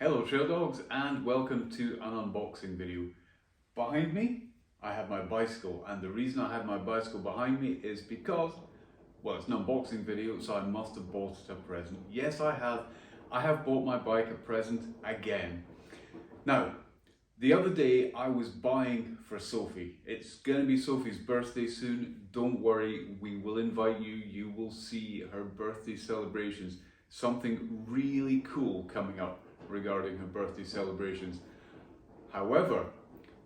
Hello Trail Dogs and welcome to an unboxing video. Behind me I have my bicycle, and the reason I have my bicycle behind me is because, well, it's an unboxing video, so I must have bought it a present. Yes, I have. I have bought my bike a present again. Now, the other day I was buying for Sophie. It's going to be Sophie's birthday soon. Don't worry, we will invite you. You will see her birthday celebrations. Something really cool coming up regarding her birthday celebrations. However,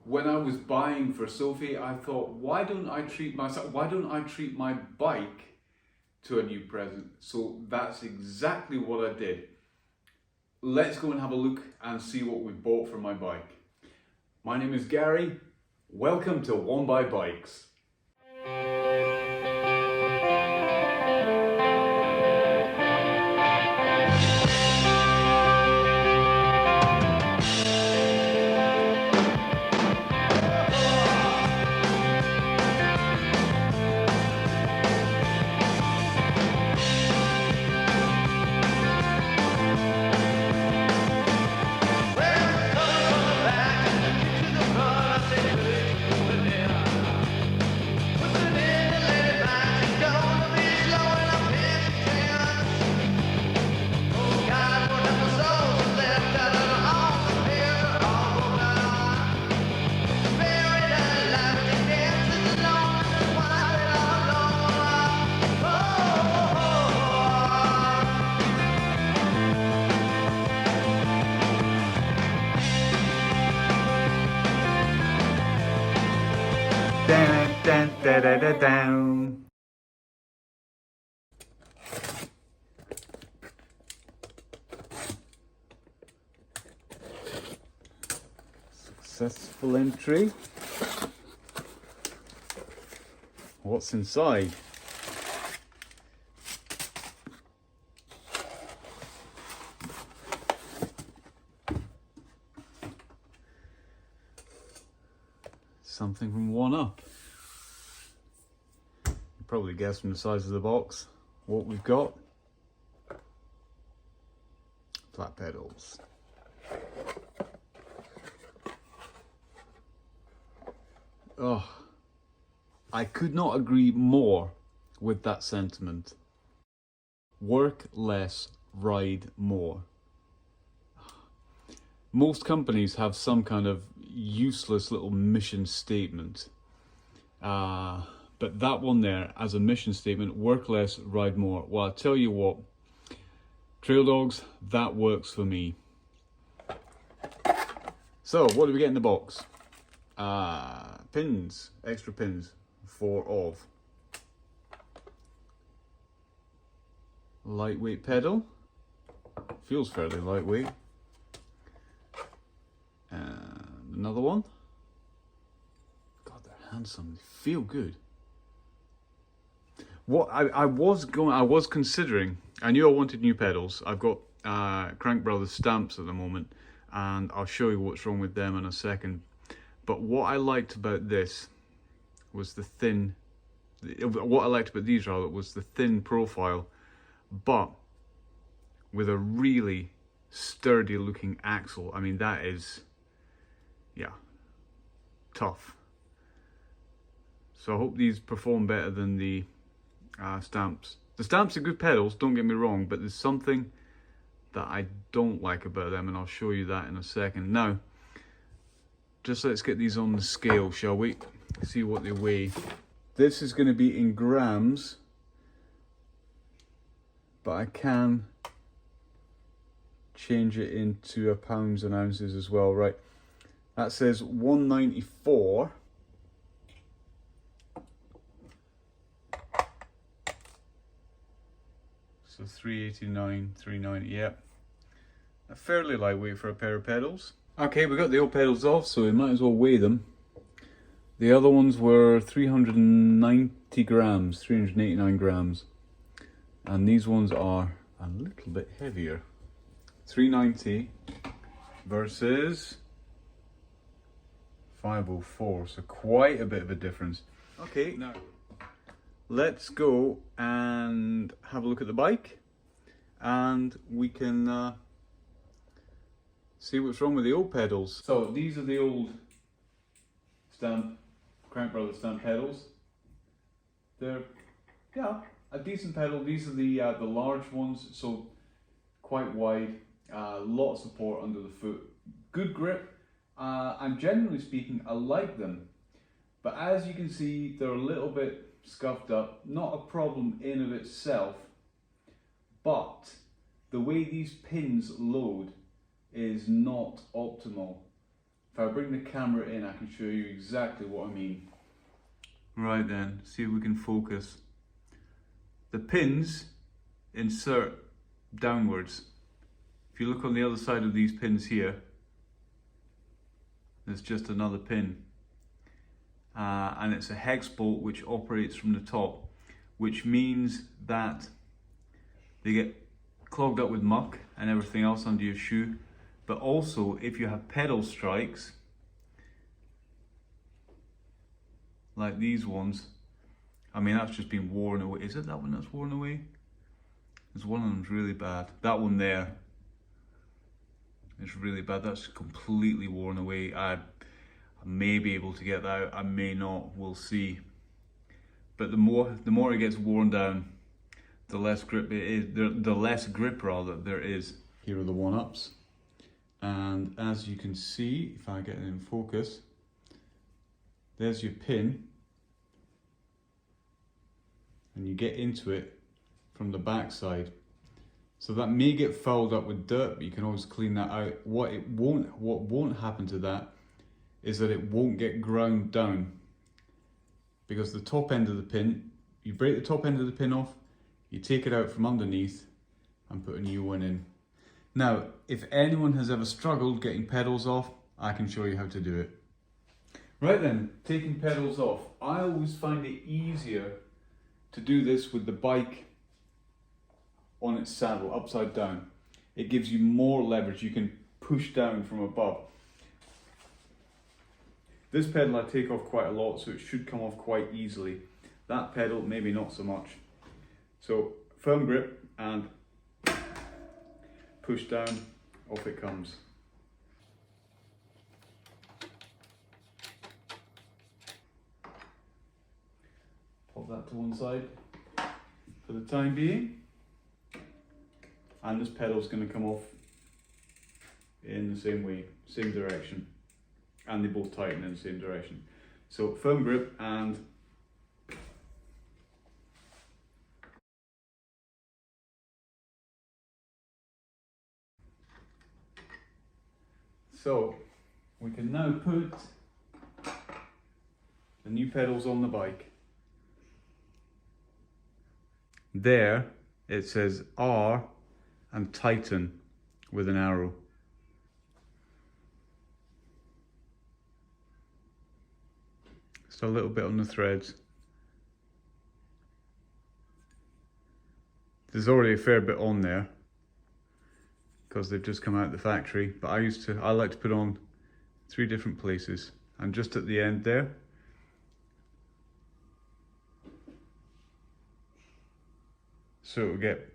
when I was buying for Sophie, I thought, why don't I treat myself? Why don't I treat my bike to a new present? So that's exactly what I did. Let's go and have a look and see what we bought for my bike. My name is Gary. Welcome to One by Bikes. Dun, dun, dun, dun, dun, dun. Successful entry. What's inside? Something from One Up. You probably guessed from the size of the box what we've got. Flat pedals. Oh, I could not agree more with that sentiment. Work less, ride more. Most companies have some kind of useless little mission statement. But that one there, as a mission statement, work less, ride more. Well, I tell you what, Trail Dogs, that works for me. So, what do we get in the box? Pins, extra pins, 4 of. Lightweight pedal, feels fairly lightweight. And another one. God, they're handsome, they feel good. What I was considering, I knew I wanted new pedals. I've got Crank Brothers stamps at the moment, and I'll show you what's wrong with them in a second. But what I liked about this was the thin, what I liked about these rather was the thin profile, but with a really sturdy looking axle. I mean, that is, yeah, tough. So I hope these perform better than the stamps. The stamps are good pedals, don't get me wrong, but there's something that I don't like about them, and I'll show you that in a second. Now, just let's get these on the scale, shall we? See what they weigh. This is going to be in grams, but I can change it into pounds and ounces as well. Right, that says 194. So 389, 390, yep. Fairly lightweight for a pair of pedals. Okay, we got the old pedals off, so we might as well weigh them. The other ones were 390 grams, 389 grams. And these ones are a little bit heavier. 390 versus 504, so quite a bit of a difference. Okay, now let's go and have a look at the bike, and we can see what's wrong with the old pedals. So these are the old Crank Brothers Stamp pedals. They're, yeah, a decent pedal. These are the large ones, so quite wide, lot of support under the foot, good grip, and generally speaking, I like them. But as you can see, they're a little bit scuffed up. Not a problem in of itself, but the way these pins load is not optimal. If I bring the camera in, I can show you exactly what I mean. Right then, see if we can focus. The pins insert downwards. If you look on the other side of these pins here, there's just another pin. And it's a hex bolt which operates from the top, which means that they get clogged up with muck and everything else under your shoe. But also, if you have pedal strikes, like these ones, I mean, that's just been worn away. Is it that one that's worn away? There's one of them's really bad. That one there is really bad. That's completely worn away. I may be able to get that out, I may not, we'll see. But the more it gets worn down, the less grip it is, the less grip rather there is. Here are the one-ups. And as you can see, if I get it in focus, there's your pin. And you get into it from the back side. So that may get fouled up with dirt, but you can always clean that out. What won't happen to that is that it won't get ground down, because the top end of the pin, you break the top end of the pin off, you take it out from underneath and put a new one in. Now, if anyone has ever struggled getting pedals off, I can show you how to do it. Right then, taking pedals off. I always find it easier to do this with the bike on its saddle, upside down. It gives you more leverage, you can push down from above. This pedal I take off quite a lot, so it should come off quite easily. That pedal, maybe not so much. So, firm grip and push down, off it comes. Pop that to one side for the time being. And this pedal's going to come off in the same way, same direction. And they both tighten in the same direction. So firm grip and so we can now put the new pedals on the bike. There it says R and tighten with an arrow. So a little bit on the threads. There's already a fair bit on there because they've just come out of the factory, but I like to put on 3 different places, and just at the end there, so it will get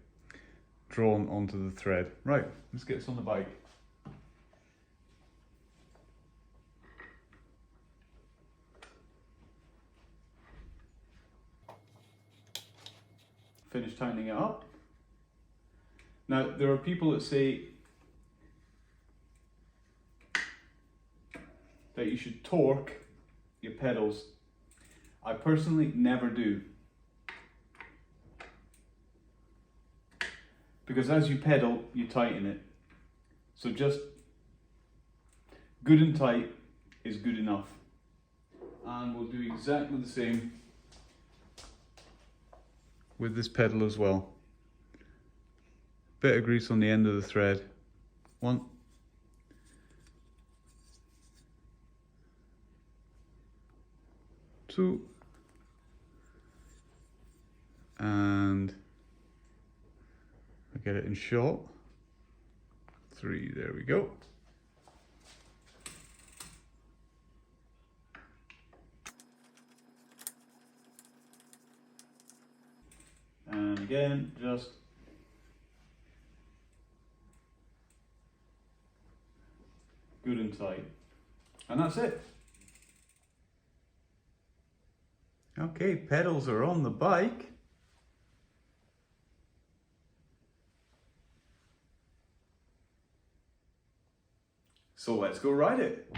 drawn onto the thread. Right, let's get this on the bike. Finish tightening it up. Now, there are people that say that you should torque your pedals. I personally never do. Because as you pedal, you tighten it. So just good and tight is good enough. And we'll do exactly the same with this pedal as well. Bit of grease on the end of the thread. 1, 2, and I get it in short. 3, there we go. And again, just good and tight. And that's it. Okay, pedals are on the bike. So let's go ride it.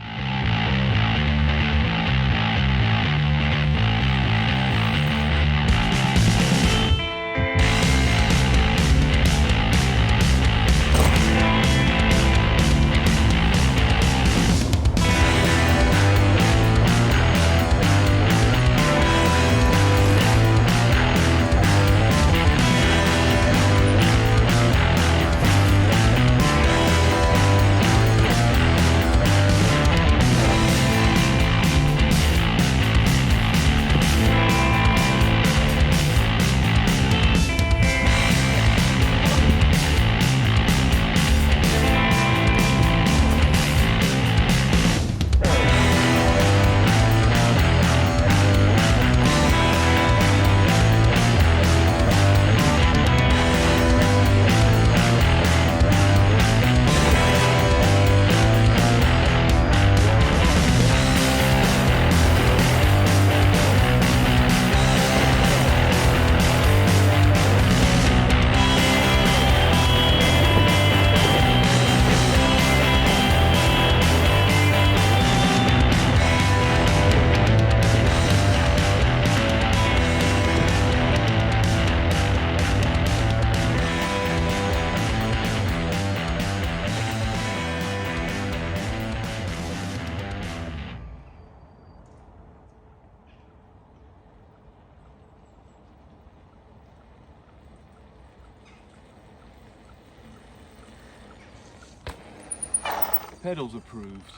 Pedals approved.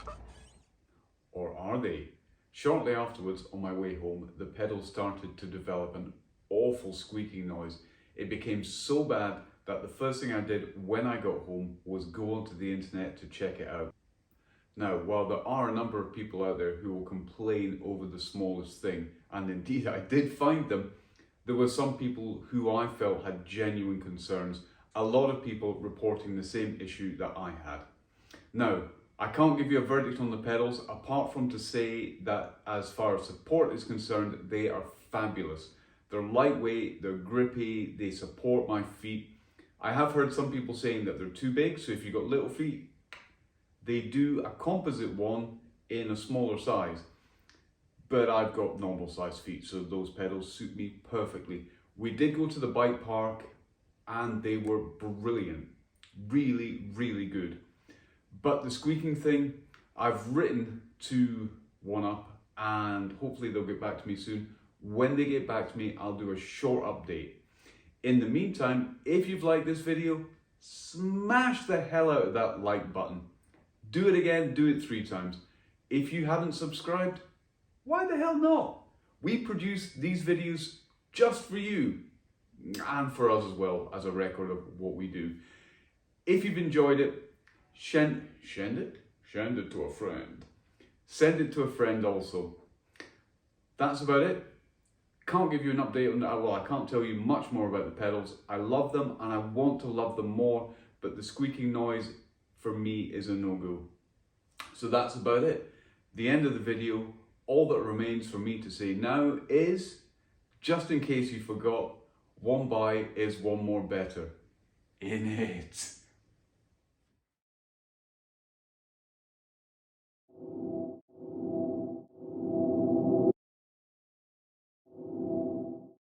Or are they? Shortly afterwards, on my way home, the pedals started to develop an awful squeaking noise. It became so bad that the first thing I did when I got home was go onto the internet to check it out. Now, while there are a number of people out there who will complain over the smallest thing, and indeed I did find them, there were some people who I felt had genuine concerns, a lot of people reporting the same issue that I had. Now, I can't give you a verdict on the pedals apart from to say that as far as support is concerned, they are fabulous. They're lightweight, they're grippy, they support my feet. I have heard some people saying that they're too big, so if you've got little feet, they do a composite one in a smaller size. But I've got normal size feet, so those pedals suit me perfectly. We did go to the bike park and they were brilliant. Really, really good. But the squeaking thing, I've written to OneUp and hopefully they'll get back to me soon. When they get back to me, I'll do a short update. In the meantime, if you've liked this video, smash the hell out of that like button. Do it again, do it 3 times. If you haven't subscribed, why the hell not? We produce these videos just for you and for us as well as a record of what we do. If you've enjoyed it, send it to a friend. Send it to a friend also. That's about it. Can't give you an update on that. Well, I can't tell you much more about the pedals. I love them and I want to love them more, but the squeaking noise for me is a no-go. So that's about it. The end of the video. All that remains for me to say now is, just in case you forgot, one buy is one more better. In it.